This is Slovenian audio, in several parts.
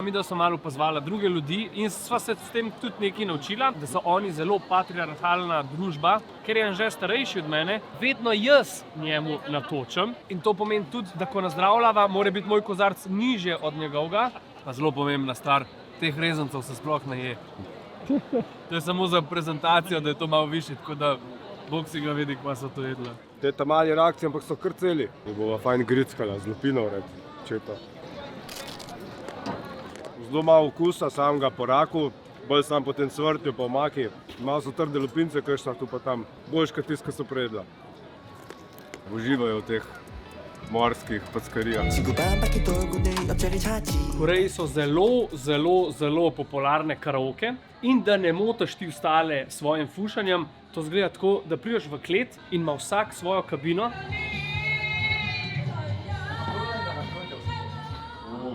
Mi da smo malo pozvala druge ljudi in sva se s tem tudi nekaj naučila, da so oni zelo patriarhalna družba, ker je Anže starejši od mene, vedno jaz njemu natočem in to pomeni tudi, da ko nazdravljava, mora biti moj kozarc nižje od njegovega. Pa zelo pomembna stvar, teh rezancev se sploh ne je. To je samo za prezentacijo, da je to malo višje, tako da Bog si ga vidi, kva so to jedla. Te ta mali reakcije, ampak so kar celi. In bova fajn grickala, z lupino vred, četa. Zelo malo okusa, samega po raku, bolj sam po tem cvrtju, po omaki. Malo so trde lupince, kakšna tu pa tam. Boljš kot tisto, ko so prejedla. Uživajo v teh morskih packarijah. V Koreji so zelo popularne karaoke in da ne motiš ti ostale s svojim fušanjem, to zgleda tako, da prideš v klet in ima vsak svojo kabino.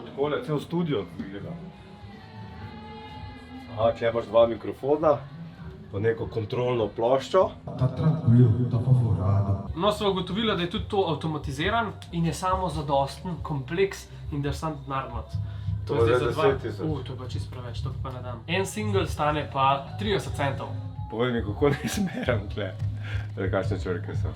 Takole, cel studio izgleda. Aha, če imaš dva mikrofona, pa neko kontrolno ploščo. No, sva ugotovila, da je tudi to avtomatiziran in je samo zadosten kompleks in da je sam denar not. To je za 10 000. To je pa čisto preveč, to pa ne dam. En single stane pa 30 centov. Povej mi, kako ne izmeram tle, kakšne črke so.